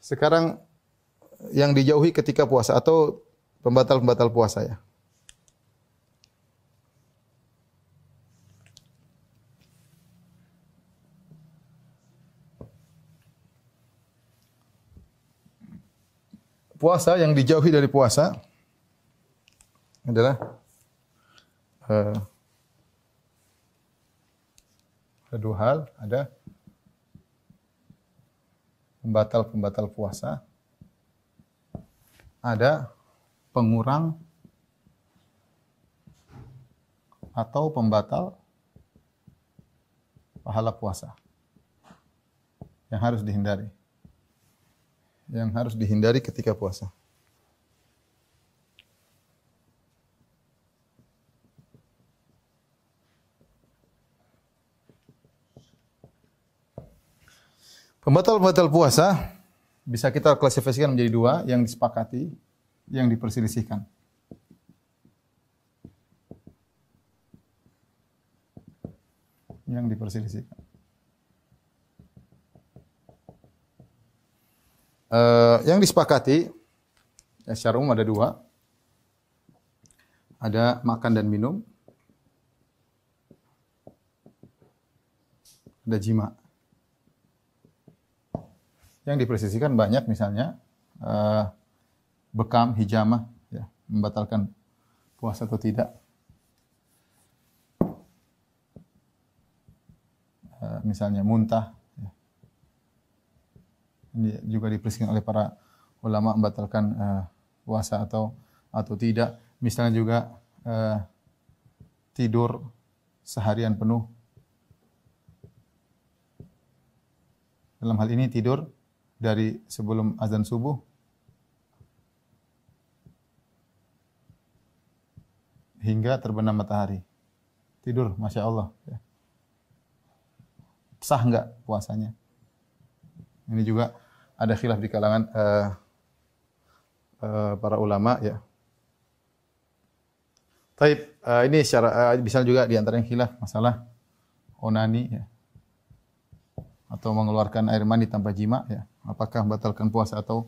Sekarang yang dijauhi ketika puasa atau pembatal-pembatal puasa ya. Puasa yang dijauhi dari puasa adalah ada dua hal, ada pembatal-pembatal puasa, ada pengurang atau pembatal pahala puasa yang harus dihindari. Yang harus dihindari ketika puasa. Pembatal-pembatal puasa bisa kita klasifikasikan menjadi dua, yang disepakati, yang diperselisihkan. Yang diperselisihkan. Yang disepakati, ya secara umum ada dua. Ada makan dan minum. Ada jima. Yang dipresisikan banyak, misalnya bekam, hijamah, ya, membatalkan puasa atau tidak. Misalnya muntah. Ini juga dipresisikan oleh para ulama membatalkan puasa atau tidak. Misalnya juga tidur seharian penuh. Dalam hal ini tidur dari sebelum azan subuh hingga terbenam matahari. Tidur, Masya Allah. Sah enggak puasanya? Ini juga ada khilaf di kalangan para ulama, ya. Taib, ini secara bisa juga di antara yang khilaf masalah onani, ya, atau mengeluarkan air mani tanpa jima, ya. Apakah membatalkan puasa atau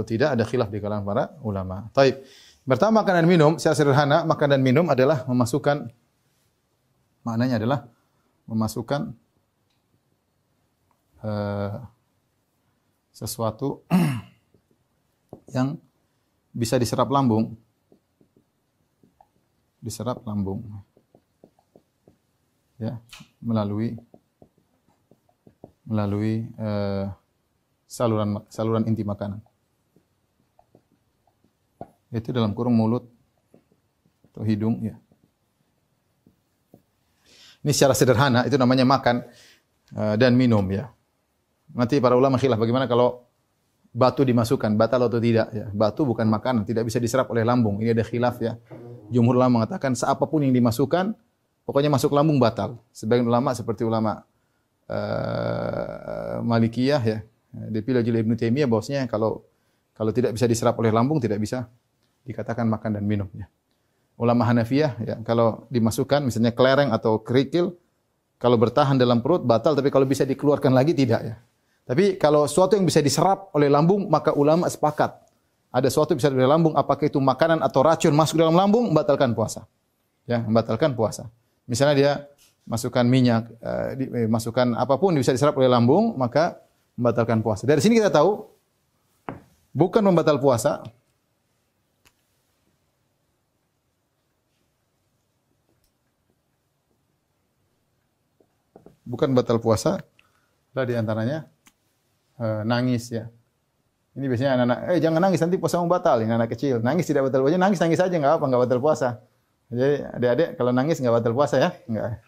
tidak? Ada khilaf di kalangan para ulama. Taib. Pertama, makan dan minum secara sederhana, makan dan minum adalah memasukkan, maknanya adalah memasukkan sesuatu yang bisa diserap lambung, ya, melalui saluran inti makanan. Itu dalam kurung mulut atau hidung, ya. Ini secara sederhana itu namanya makan dan minum, ya. Nanti para ulama khilaf bagaimana kalau batu dimasukkan, batal atau tidak, ya. Batu bukan makanan, tidak bisa diserap oleh lambung. Ini ada khilaf, ya. Jumhur ulama mengatakan seapapun yang dimasukkan, pokoknya masuk lambung batal. Sebagian ulama seperti ulama Malikiyah, ya, dipilih oleh Ibnu Taimiyah bahwasanya kalau tidak bisa diserap oleh lambung tidak bisa dikatakan makan dan minum, ya. Ulama Hanafiyah, ya, kalau dimasukkan misalnya kelereng atau kerikil, kalau bertahan dalam perut batal, tapi kalau bisa dikeluarkan lagi tidak, ya. Tapi kalau sesuatu yang bisa diserap oleh lambung, maka ulama sepakat. Ada sesuatu yang bisa dari lambung, apakah itu makanan atau racun masuk dalam lambung, membatalkan puasa. Ya, membatalkan puasa. Misalnya dia masukkan minyak, masukkan apapun bisa diserap oleh lambung, maka membatalkan puasa. Dari sini kita tahu bukan membatal puasa. Bukan batal puasa, lah di antaranya nangis, ya. Ini biasanya anak-anak, jangan nangis nanti puasamu batal. Ini anak kecil, nangis tidak batal puasa, nangis aja enggak apa, enggak batal puasa. Jadi adik-adik kalau nangis enggak batal puasa, ya, enggak.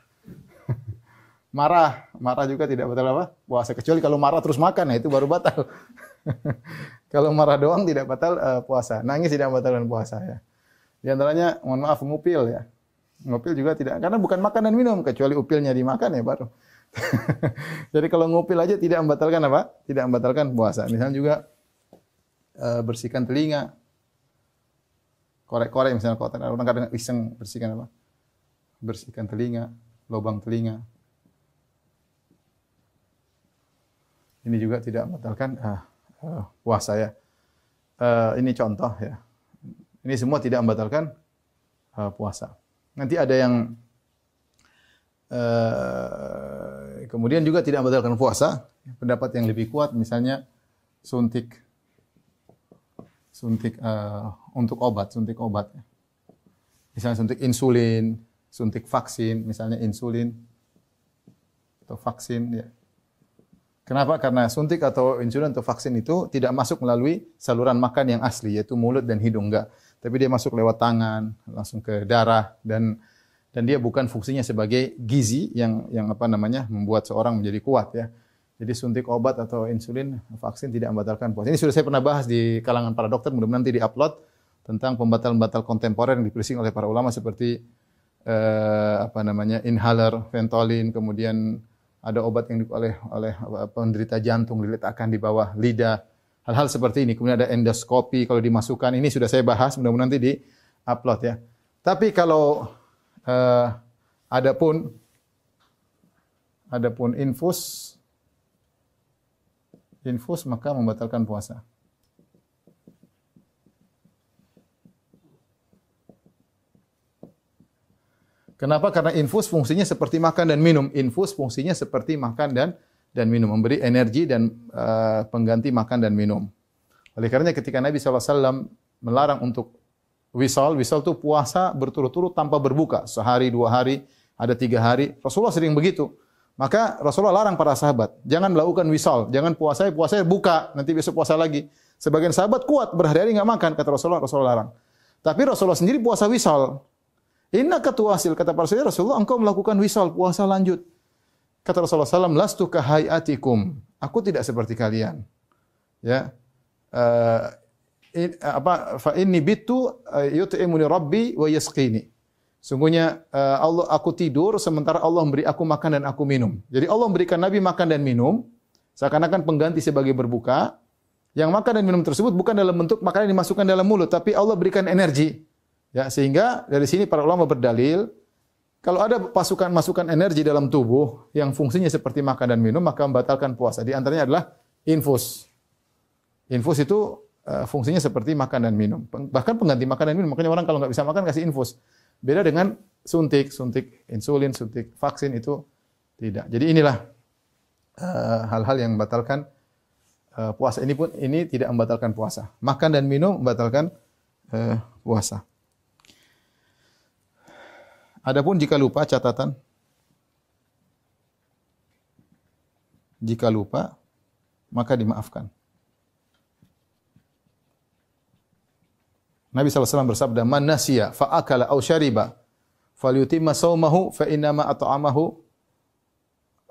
Marah juga tidak batal apa? Puasa, kecuali kalau marah terus makan, nah itu baru batal. Kalau marah doang tidak batal puasa, nangis tidak batalkan puasa, ya. Di antaranya mohon maaf ngupil, ya. Ngupil juga tidak, karena bukan makan dan minum, kecuali upilnya dimakan, ya baru. Jadi kalau ngupil aja tidak membatalkan apa? Tidak membatalkan puasa. Misalnya juga bersihkan telinga, korek-korek misalnya kotor. Orang kadang iseng bersihkan apa? Bersihkan telinga, lubang telinga. Ini juga tidak membatalkan puasa ya. Ini contoh ya. Ini semua tidak membatalkan puasa. Nanti ada yang kemudian juga tidak membatalkan puasa. Pendapat yang lebih kuat misalnya suntik untuk obat. Misalnya suntik insulin, suntik vaksin, misalnya insulin atau vaksin ya. Kenapa? Karena suntik atau insulin atau vaksin itu tidak masuk melalui saluran makan yang asli, yaitu mulut dan hidung, enggak. Tapi dia masuk lewat tangan, langsung ke darah, dan dia bukan fungsinya sebagai gizi yang membuat seorang menjadi kuat ya. Jadi suntik obat atau insulin, vaksin tidak membatalkan puasa. Ini sudah saya pernah bahas di kalangan para dokter, mudah-mudahan nanti di-upload tentang pembatal-pembatal kontemporer yang dipersing oleh para ulama seperti inhaler, Ventolin, kemudian ada obat yang oleh penderita jantung diletakkan di bawah lidah. Hal-hal seperti ini. Kemudian ada endoskopi kalau dimasukkan. Ini sudah saya bahas, mudah-mudahan nanti di-upload ya. Tapi kalau adapun infus maka membatalkan puasa. Kenapa? Karena infus fungsinya seperti makan dan minum. Infus fungsinya seperti makan dan minum, memberi energi dan pengganti makan dan minum. Oleh karenanya ketika Nabi SAW melarang untuk wisal itu puasa berturut-turut tanpa berbuka. Sehari, 2 hari, ada 3 hari. Rasulullah sering begitu. Maka Rasulullah larang para sahabat, jangan melakukan wisal, jangan puasa buka, nanti besok puasa lagi. Sebagian sahabat kuat, berhari-hari enggak makan, kata Rasulullah larang. Tapi Rasulullah sendiri puasa wisal. Innaka tuwasil, kata para sahabat, Rasulullah engkau melakukan wisal, puasa lanjut. Kata Rasulullah SAW, lastu kahayatikum, aku tidak seperti kalian. Ya, fa inni bitu yut'imuni rabbi wa yasqini. Sungguhnya aku tidur sementara Allah memberi aku makan dan aku minum. Jadi Allah memberikan Nabi makan dan minum, seakan-akan pengganti sebagai berbuka. Yang makan dan minum tersebut bukan dalam bentuk makanan yang dimasukkan dalam mulut, tapi Allah berikan energi. Ya, sehingga dari sini para ulama berdalil, kalau ada masukan energi dalam tubuh yang fungsinya seperti makan dan minum, maka membatalkan puasa. Di antaranya adalah infus. Infus itu fungsinya seperti makan dan minum. Bahkan pengganti makan dan minum. Makanya orang kalau nggak bisa makan kasih infus. Beda dengan suntik insulin, suntik vaksin itu tidak. Jadi inilah hal-hal yang membatalkan puasa. Ini tidak membatalkan puasa. Makan dan minum membatalkan puasa. Adapun jika lupa, catatan. Jika lupa, maka dimaafkan. Nabi SAW bersabda, "Man nasiya fa akala aw syariba falyutimma shaumahu fa innama at'amahu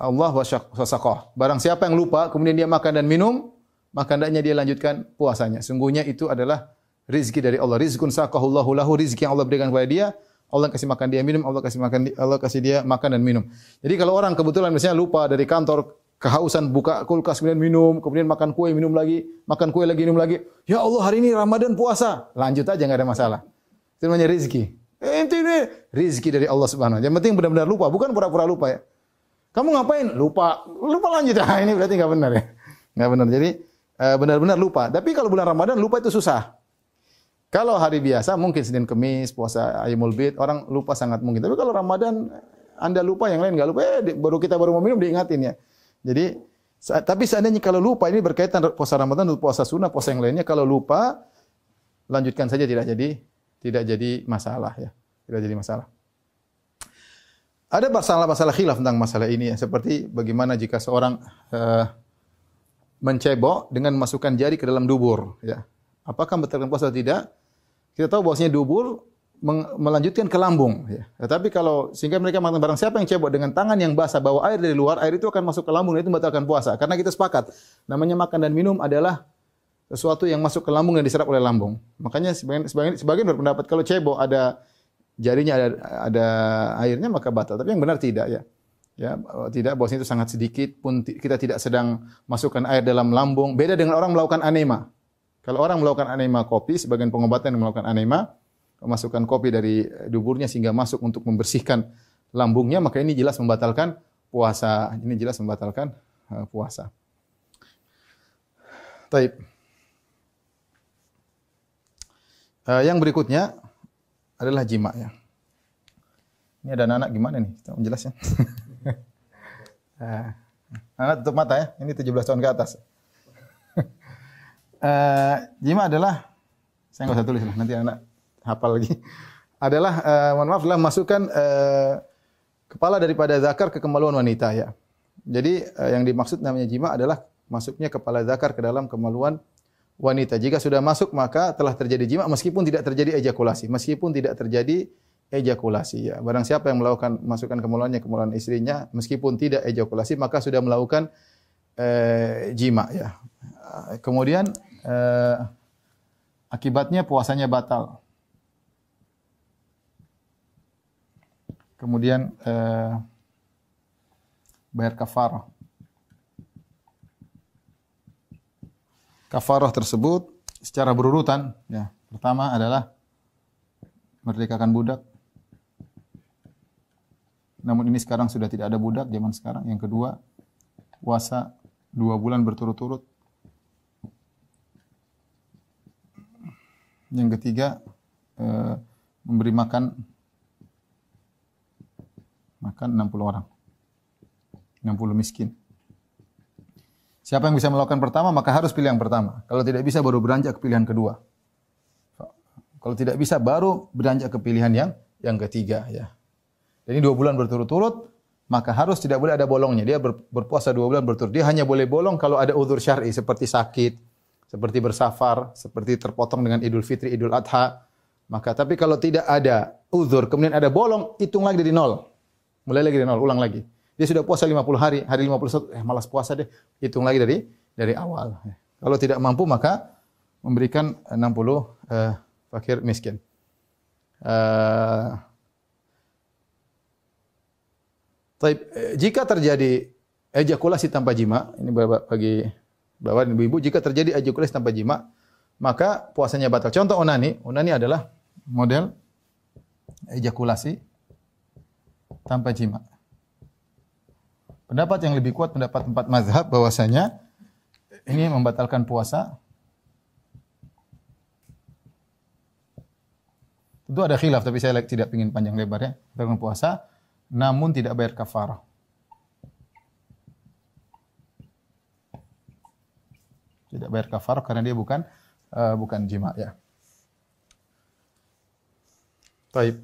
Allah wa saqah." Barang siapa yang lupa kemudian dia makan dan minum, maka hendaknya dia lanjutkan puasanya. Sungguhnya itu adalah rezeki dari Allah. Rizqun saqahullahu lahu, rezeki yang Allah berikan kepada dia. Allah kasih makan dia minum, Allah kasih dia makan dan minum. Jadi kalau orang kebetulan misalnya lupa dari kantor, kehausan, buka kulkas kemudian minum, kemudian makan kue minum lagi, makan kue lagi minum lagi. Ya Allah, hari ini Ramadan puasa. Lanjut aja enggak ada masalah. Itu namanya rezeki. Ini rezeki dari Allah Subhanahu wa taala. Yang penting benar-benar lupa, bukan pura-pura lupa ya. Kamu ngapain? Lupa lanjut. Ini berarti enggak benar ya. Enggak benar. Jadi benar-benar lupa. Tapi kalau bulan Ramadan lupa itu susah. Kalau hari biasa mungkin Senin Kemis, puasa Ayyamul Bid, orang lupa sangat mungkin. Tapi kalau Ramadan Anda lupa, yang lain enggak lupa, kita baru mau minum diingatin ya. Jadi tapi seandainya kalau lupa, ini berkaitan puasa Ramadan atau puasa sunnah, puasa yang lainnya, kalau lupa lanjutkan saja, tidak jadi masalah ya. Tidak jadi masalah. Ada masalah khilaf tentang masalah ini ya, seperti bagaimana jika seorang mencebok dengan memasukkan jari ke dalam dubur ya. Apakah membatalkan puasa atau tidak? Kita tahu bahwasanya dubur melanjutkan ke lambung ya. Tetapi kalau sehingga mereka mengatakan barang siapa yang cebok dengan tangan yang basah bawa air dari luar, air itu akan masuk ke lambung dan itu membatalkan puasa. Karena kita sepakat namanya makan dan minum adalah sesuatu yang masuk ke lambung dan diserap oleh lambung. Makanya sebagian berpendapat kalau cebok ada jarinya ada airnya maka batal. Tapi yang benar tidak ya. Ya, tidak, bahwasanya itu sangat sedikit pun kita tidak sedang masukkan air dalam lambung. Beda dengan orang melakukan anema. Kalau orang melakukan anema kopi, sebagian pengobatan yang melakukan anema, memasukkan kopi dari duburnya sehingga masuk untuk membersihkan lambungnya, maka ini jelas membatalkan puasa. Ini jelas membatalkan puasa. Taib. Yang berikutnya adalah jima ya. Ini ada anak-anak gimana nih? Tolong jelas ya. Anak tutup mata ya. Ini 17 tahun ke atas. Jima adalah, saya nggak usah tulis lah, nanti anak hafal lagi. Adalah, mohon maaf, adalah masukkan kepala daripada zakar ke kemaluan wanita ya. Jadi yang dimaksud namanya jima adalah masuknya kepala zakar ke dalam kemaluan wanita. Jika sudah masuk maka telah terjadi jima meskipun tidak terjadi ejakulasi. Meskipun tidak terjadi ejakulasi ya. Barang siapa yang melakukan masukkan kemaluannya ke kemaluan istrinya meskipun tidak ejakulasi maka sudah melakukan jima ya. Kemudian akibatnya puasanya batal. Kemudian bayar kafarah. Kafarah tersebut secara berurutan ya. Pertama adalah merdekakan budak. Namun ini sekarang sudah tidak ada budak zaman sekarang. Yang kedua, puasa 2 bulan berturut-turut. Yang ketiga, memberi makan 60 orang. 60 miskin. Siapa yang bisa melakukan pertama, maka harus pilih yang pertama. Kalau tidak bisa, baru beranjak ke pilihan kedua. Kalau tidak bisa, baru beranjak ke pilihan yang ketiga. Ya. Jadi 2 bulan berturut-turut, maka harus tidak boleh ada bolongnya. Dia berpuasa 2 bulan berturut. Dia hanya boleh bolong kalau ada uzur syar'i, seperti sakit, seperti bersafar, seperti terpotong dengan Idul Fitri, Idul Adha. Maka tapi kalau tidak ada uzur, kemudian ada bolong, hitung lagi dari nol. Mulai lagi dari nol, ulang lagi. Dia sudah puasa 50 hari, hari 51, malas puasa deh. Hitung lagi dari awal. Kalau tidak mampu maka memberikan 60 fakir miskin. Jika terjadi ejakulasi tanpa jima, ini bagi bapak dan ibu, jika terjadi ejakulasi tanpa jima, maka puasanya batal. Contoh onani, onani adalah model ejakulasi tanpa jima. Pendapat yang lebih kuat, pendapat 4 mazhab bahwasanya ini membatalkan puasa. Tentu ada khilaf, tapi saya tidak ingin panjang lebar ya. Membatalkan puasa, namun tidak bayar kafarah. Tidak bayar kafarah karena dia bukan jima ya. Baik.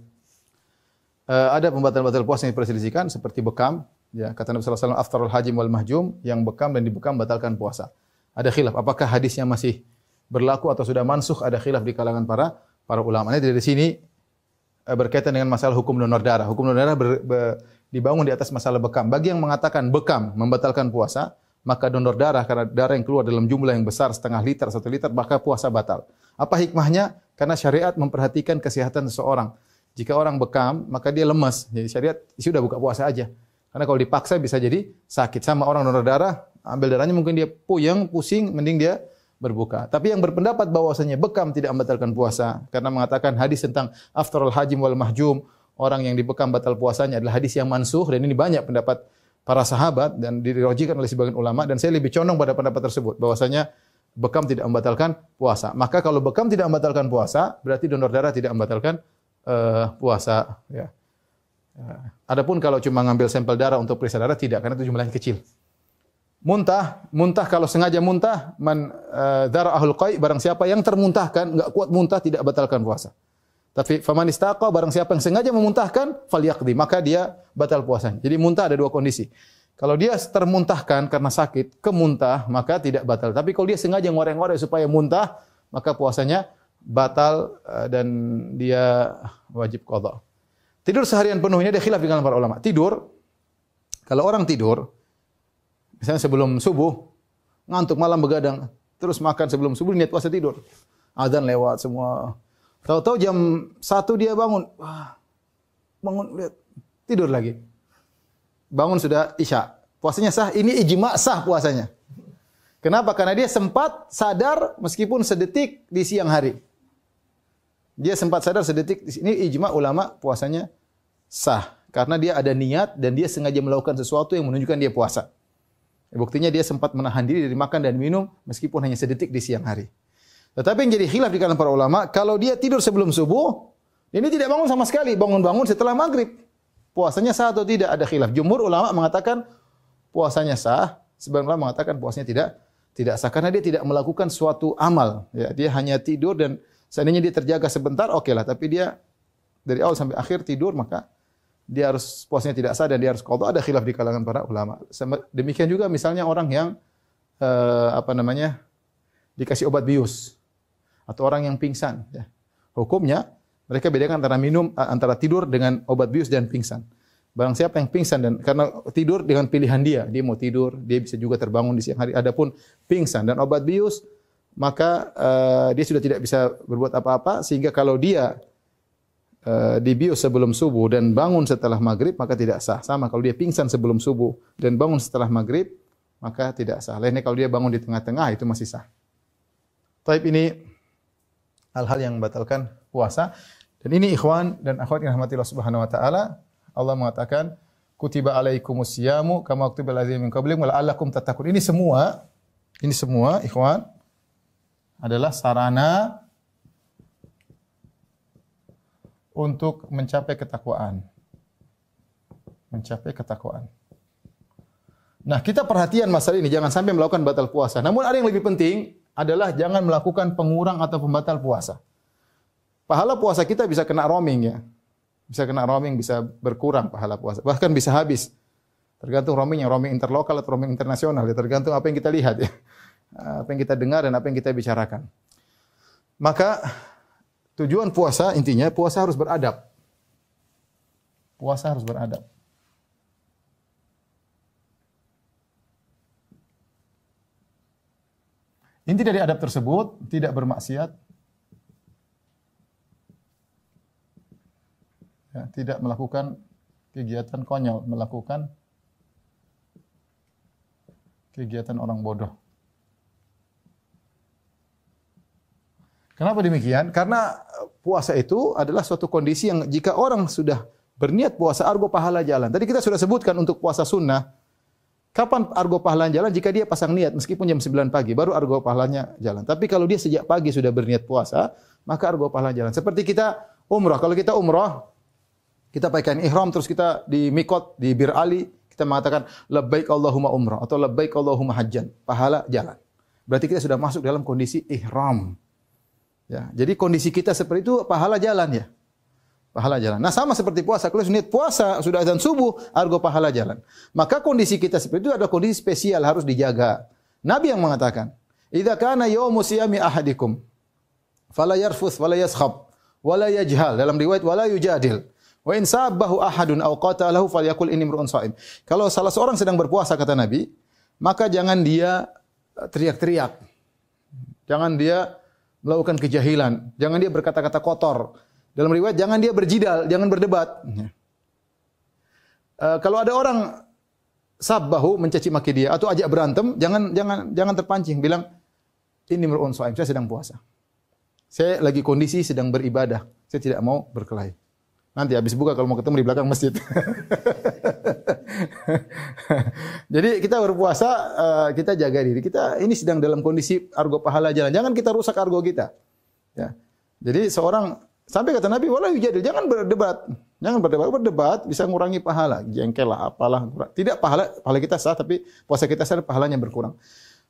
Ada pembatal-pembatal puasa yang diperselisihkan seperti bekam. Ya, kata Nabi sallallahu alaihi wasallam aftarul hajim wal mahjum, yang bekam dan dibekam batalkan puasa. Ada khilaf apakah hadisnya masih berlaku atau sudah mansukh, ada khilaf di kalangan para ulama. Ini dari sini berkaitan dengan masalah hukum donor darah. Hukum donor darah dibangun di atas masalah bekam. Bagi yang mengatakan bekam membatalkan puasa, maka donor darah karena darah yang keluar dalam jumlah yang besar 0,5 liter, 1 liter, maka puasa batal. Apa hikmahnya? Karena syariat memperhatikan kesehatan seseorang. Jika orang bekam, maka dia lemas. Jadi syariat sudah buka puasa aja. Karena kalau dipaksa bisa jadi sakit. Sama orang donor darah, ambil darahnya mungkin dia puyeng, pusing, mending dia berbuka. Tapi yang berpendapat bahwasanya bekam tidak membatalkan puasa karena mengatakan hadis tentang aftarul hajim wal mahjum, orang yang dibekam batal puasanya adalah hadis yang mansukh, dan ini banyak pendapat para sahabat dan dirojikan oleh sebagian ulama, dan saya lebih condong pada pendapat tersebut bahwasanya bekam tidak membatalkan puasa. Maka kalau bekam tidak membatalkan puasa, berarti donor darah tidak membatalkan puasa ya. Adapun kalau cuma ngambil sampel darah untuk periksa darah tidak, karena itu jumlahnya kecil. Muntah kalau sengaja muntah, darahul qai, barang siapa yang termuntahkan, enggak kuat muntah, tidak batalkan puasa. Tapi faman istaqa, barang siapa yang sengaja memuntahkan, falyaqdi, maka dia batal puasanya. Jadi muntah ada 2 kondisi. Kalau dia termuntahkan karena sakit, kemuntah, maka tidak batal. Tapi kalau dia sengaja ngorek-ngorek supaya muntah, maka puasanya batal dan dia wajib qadha. Tidur seharian penuh, ini ada khilaf di kalangan para ulama. Tidur, kalau orang tidur, misalnya sebelum subuh, ngantuk malam begadang, terus makan sebelum subuh, niat puasa tidur. Azan lewat semua. Tahu-tahu jam 1 dia bangun. Bangun, lihat, tidur lagi. Bangun sudah isya. Puasanya sah, ini ijma sah puasanya. Kenapa? Karena dia sempat sadar meskipun sedetik di siang hari. Dia sempat sadar sedetik, ini ijma ulama puasanya sah. Karena dia ada niat dan dia sengaja melakukan sesuatu yang menunjukkan dia puasa. Buktinya dia sempat menahan diri dari makan dan minum meskipun hanya sedetik di siang hari. Tetapi yang jadi khilaf di kalangan para ulama, kalau dia tidur sebelum subuh, ini tidak bangun sama sekali, bangun-bangun setelah maghrib. Puasanya sah atau tidak? Ada khilaf. Jumhur ulama mengatakan puasanya sah, sebagian ulama mengatakan puasanya tidak sah karena dia tidak melakukan suatu amal. Ya, dia hanya tidur dan seandainya dia terjaga sebentar, oke lah. Tapi dia dari awal sampai akhir tidur, maka dia harus puasanya tidak sah dan dia harus qadha. Ada khilaf di kalangan para ulama. Demikian juga misalnya orang yang dikasih obat bius atau orang yang pingsan. Ya. Hukumnya mereka bedakan antara tidur dengan obat bius dan pingsan. Barang siapa yang pingsan dan karena tidur dengan pilihan dia mau tidur, dia bisa juga terbangun di siang hari. Adapun pingsan dan obat bius, maka dia sudah tidak bisa berbuat apa-apa sehingga kalau dia dibius sebelum subuh dan bangun setelah maghrib maka tidak sah. Sama kalau dia pingsan sebelum subuh dan bangun setelah maghrib maka tidak sah. Lainnya kalau dia bangun di tengah-tengah itu masih sah. Taib ini hal-hal yang membatalkan puasa. Dan ini ikhwan dan akhwat yang rahmati Allah Subhanahu wa taala, Allah mengatakan kutiba alaikumus syamu kama kutiba alal ladzina min qablikum la'allakum tattaqun. Ini semua ikhwan adalah sarana untuk mencapai ketakwaan. Mencapai ketakwaan. Nah, kita perhatian masalah ini, jangan sampai melakukan batal puasa. Namun ada yang lebih penting adalah jangan melakukan pengurang atau pembatal puasa. Pahala puasa kita bisa kena roaming ya. Bisa kena roaming, bisa berkurang pahala puasa. Bahkan bisa habis. Tergantung roamingnya, roaming interlokal atau roaming internasional. Ya. Tergantung apa yang kita lihat ya. Apa yang kita dengar dan apa yang kita bicarakan. Maka tujuan puasa intinya puasa harus beradab. Puasa harus beradab. Inti dari adab tersebut tidak bermaksiat, ya, tidak melakukan kegiatan konyol, melakukan kegiatan orang bodoh. Kenapa demikian? Karena puasa itu adalah suatu kondisi yang jika orang sudah berniat puasa, argo pahala jalan. Tadi kita sudah sebutkan untuk puasa sunnah, kapan argo pahalanya jalan? Jika dia pasang niat meskipun jam 9 pagi, baru argo pahalanya jalan. Tapi kalau dia sejak pagi sudah berniat puasa, maka argo pahalanya jalan. Seperti kita umrah. Kalau kita umrah, kita pakaian ihram, terus kita di mikot, di Bir Ali, kita mengatakan labbaik Allahumma umrah atau labbaik Allahumma hajjan. Pahala jalan. Berarti kita sudah masuk dalam kondisi ihram. Ya, jadi kondisi kita seperti itu pahala jalan ya. Pahala jalan. Nah, sama seperti puasa. Kalau niat puasa sudah azan subuh, argo pahala jalan. Maka kondisi kita seperti itu adalah kondisi spesial harus dijaga. Nabi yang mengatakan, "Idza kana yaumu siyami ahadikum fala yarfuth wala yaskhab wala yajhal." Dalam riwayat wala yujadil. Wa in sabbahu ahadun aw qatalahu falyakul inni imru'un shaim. Kalau salah seorang sedang berpuasa kata Nabi, maka jangan dia teriak-teriak. Jangan dia melakukan kejahilan, jangan dia berkata-kata kotor. Dalam riwayat jangan dia berjidal, jangan berdebat. Kalau ada orang sabbahu mencaci maki dia atau ajak berantem, jangan terpancing, bilang ini imru'un shaim, saya sedang puasa. Saya lagi kondisi sedang beribadah, saya tidak mau berkelahi. Nanti habis buka kalau mau ketemu di belakang masjid. Jadi kita berpuasa, kita jaga diri. Kita ini sedang dalam kondisi argo pahala jalan. Jangan kita rusak argo kita. Ya. Jadi seorang sampai kata Nabi, wala yujadil, jangan berdebat. Jangan berdebat bisa ngurangi pahala. Jengkel lah, apalah. Tidak pahala kita sah, tapi puasa kita sah, pahalanya berkurang.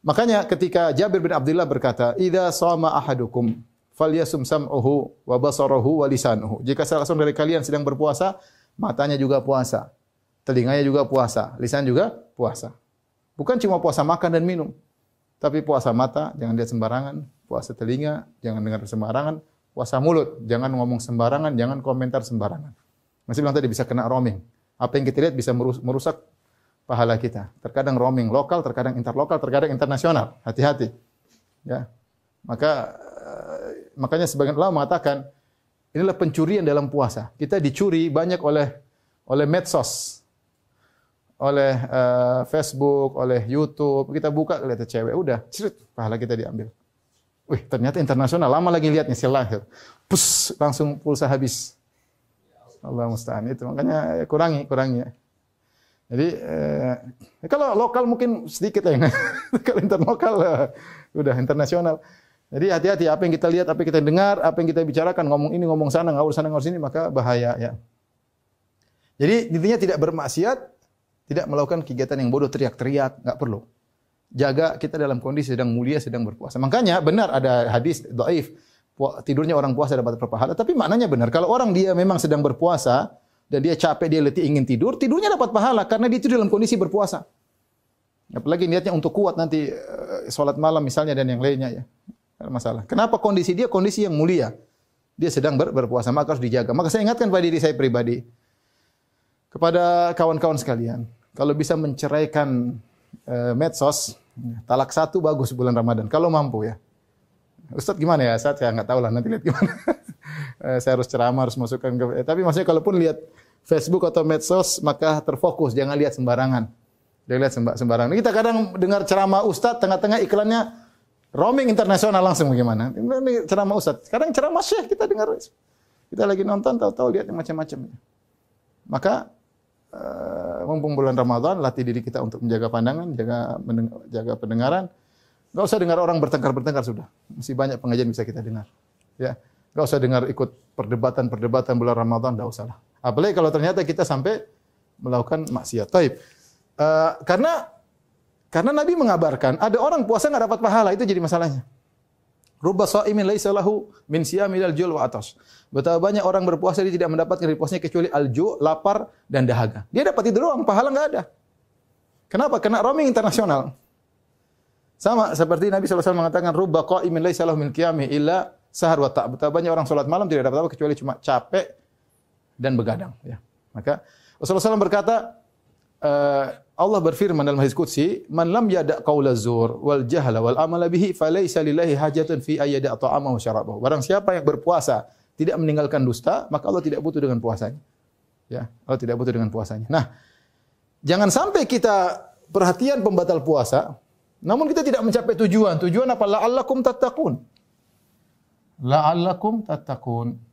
Makanya ketika Jabir bin Abdullah berkata, "Idza shama ahadukum falyasum sam'uhu wa basarahu wa lisanuhu." Jika salah seorang dari kalian sedang berpuasa, matanya juga puasa, telinganya juga puasa, lisan juga puasa. Bukan cuma puasa makan dan minum, tapi puasa mata, jangan lihat sembarangan, puasa telinga, jangan dengar sembarangan, puasa mulut, jangan ngomong sembarangan, jangan komentar sembarangan. Masih bilang tadi bisa kena roaming. Apa yang kita lihat bisa merusak pahala kita. Terkadang roaming lokal, terkadang interlokal, terkadang internasional. Hati-hati. Ya. Makanya sebagian ulama mengatakan inilah pencurian dalam puasa. Kita dicuri banyak oleh medsos, oleh Facebook, oleh YouTube. Kita buka lihat cewek, udah, pahala kita diambil. Wih, ternyata internasional. Lama lagi lihatnya lahir. Pus, langsung pulsa habis. Allah musta'an itu. Makanya kurangi ya. Jadi kalau lokal mungkin sedikit ya. Kalau interlokal udah internasional. Jadi hati-hati apa yang kita lihat, apa yang kita dengar, apa yang kita bicarakan, ngomong ini, ngomong sana, ngawur sana, ngawur sini, maka bahaya ya. Jadi intinya tidak bermaksiat, tidak melakukan kegiatan yang bodoh, teriak-teriak, enggak perlu. Jaga kita dalam kondisi sedang mulia, sedang berpuasa. Makanya benar ada hadis dhaif, tidurnya orang puasa dapat berpahala, tapi maknanya benar. Kalau orang dia memang sedang berpuasa dan dia capek, dia letih ingin tidur, tidurnya dapat pahala karena dia itu dalam kondisi berpuasa. Apalagi niatnya untuk kuat nanti salat malam misalnya dan yang lainnya ya. Masalah. Kenapa kondisi dia kondisi yang mulia? Dia sedang berpuasa, maka harus dijaga. Maka saya ingatkan pada diri saya pribadi, kepada kawan-kawan sekalian, kalau bisa menceraikan medsos, talak 1 bagus bulan Ramadan, kalau mampu ya. Ustaz gimana ya? Saya nggak tahu lah, nanti lihat gimana. Saya harus ceramah, harus masukkan ke... Tapi maksudnya kalaupun lihat Facebook atau medsos, maka terfokus, jangan lihat sembarangan. Jangan lihat sembarangan. Kita kadang dengar ceramah Ustaz, tengah-tengah iklannya roaming internasional langsung bagaimana? Ini ceramah Ustaz. Sekarang ceramah Syekh kita dengar. Kita lagi nonton, tahu-tahu lihat yang macam-macam. Maka mumpung bulan Ramadan, latih diri kita untuk menjaga pandangan, jaga pendengaran. Enggak usah dengar orang bertengkar-bertengkar sudah. Masih banyak pengajian bisa kita dengar. Ya. Enggak usah dengar ikut perdebatan-perdebatan bulan Ramadan, enggak usah lah. Apalagi kalau ternyata kita sampai melakukan maksiat. Taib. Karena Nabi mengabarkan, ada orang puasa enggak dapat pahala, itu jadi masalahnya. Rubba sha'imin laisa lahu min siyamil al-jul wa atas. Betapa banyak orang berpuasa dia tidak mendapatkan dari puasanya kecuali al-ju', lapar dan dahaga. Dia dapat itu doang, pahala enggak ada. Kenapa? Kena roaming internasional. Sama seperti Nabi SAW mengatakan, Rubba qa'imin laisa lahu min qiyami illa sahar wa ta'. Betapa banyak orang salat malam tidak dapat apa kecuali cuma capek dan begadang. Ya. Maka Rasulullah SAW berkata, Allah berfirman dalam hadis qudsi, "Man lam yada' qaula zur wal jahla wal amala bihi falaysa lillahi hajatun fi ayyada' ta'amahu wa syarabahu." Barang siapa yang berpuasa tidak meninggalkan dusta, maka Allah tidak butuh dengan puasanya. Ya, Allah tidak butuh dengan puasanya. Nah, jangan sampai kita perhatian pembatal puasa, namun kita tidak mencapai tujuan. Tujuan apa? La'allakum tattaqun. La'allakum tattaqun.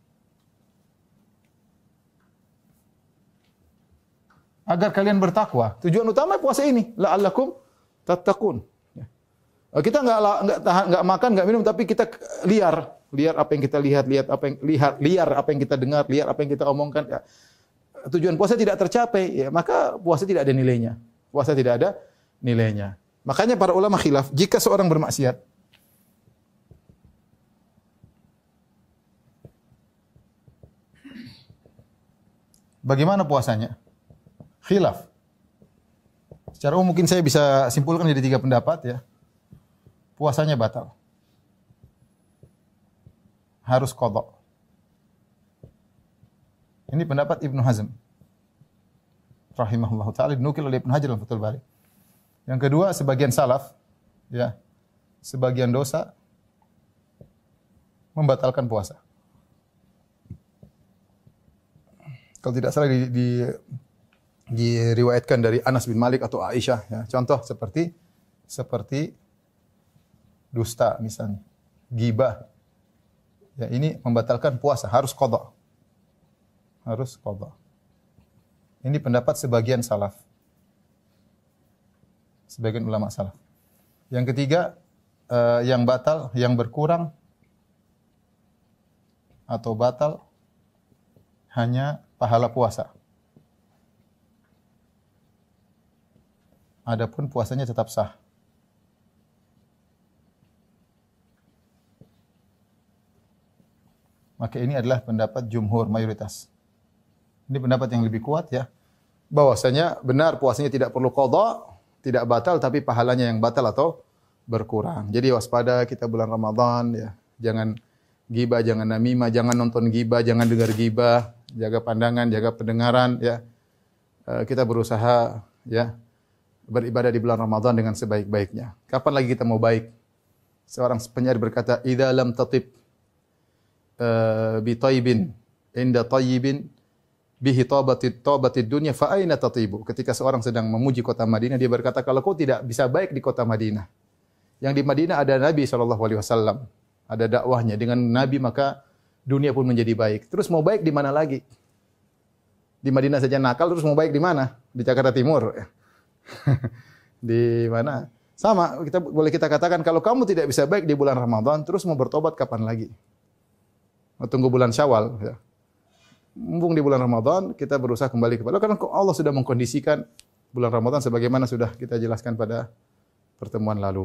Agar kalian bertakwa. Tujuan utama puasa ini, la'allakum tattaqun. Ya. Kita enggak makan, enggak minum, tapi kita liar apa yang kita lihat apa yang kita dengar, liar apa yang kita omongkan. Ya. Tujuan puasa tidak tercapai, ya, maka puasa tidak ada nilainya. Puasa tidak ada nilainya. Makanya para ulama khilaf, jika seorang bermaksiat, bagaimana puasanya? Khilaf. Secara umum mungkin saya bisa simpulkan jadi 3 pendapat ya. Puasanya batal. Harus qadha. Ini pendapat Ibnu Hazm. Rahimahullah ta'ala dinukil oleh Ibnu Hajar dalam Fathul Bari. Yang kedua, sebagian salaf ya, sebagian dosa membatalkan puasa. Kalau tidak salah diriwayatkan dari Anas bin Malik atau Aisyah ya. Contoh seperti dusta misalnya, ghibah. Ya, ini membatalkan puasa, harus qadha. Harus qadha. Ini pendapat sebagian salaf. Sebagian ulama salaf. Yang ketiga, yang batal, yang berkurang atau batal hanya pahala puasa. Adapun puasanya tetap sah. Maka ini adalah pendapat jumhur, mayoritas. Ini pendapat yang lebih kuat ya. Bahwasanya benar puasanya tidak perlu qadha, tidak batal, tapi pahalanya yang batal atau berkurang. Jadi waspada kita bulan Ramadan ya. Jangan ghibah, jangan namimah, jangan nonton ghibah, jangan dengar ghibah, jaga pandangan, jaga pendengaran ya. Kita berusaha ya beribadah di bulan Ramadan dengan sebaik-baiknya. Kapan lagi kita mau baik? Seorang penyair berkata, "Idza lam tatib bi tayyibin inda tayyibin bihi tabatid dunya fa aina tatibu." Ketika seorang sedang memuji kota Madinah, dia berkata, "Kalau kau tidak bisa baik di kota Madinah." Yang di Madinah ada Nabi SAW, ada dakwahnya. Dengan Nabi maka dunia pun menjadi baik. Terus mau baik di mana lagi? di Madinah saja nakal, terus mau baik di mana? Di Jakarta Timur. Di mana? Sama, boleh kita katakan kalau kamu tidak bisa baik di bulan Ramadan, terus mau bertobat kapan lagi? Mau tunggu bulan Syawal. Ya. Mumpung di bulan Ramadan, kita berusaha kembali kepada Allah. Karena Allah sudah mengkondisikan bulan Ramadan sebagaimana sudah kita jelaskan pada pertemuan lalu.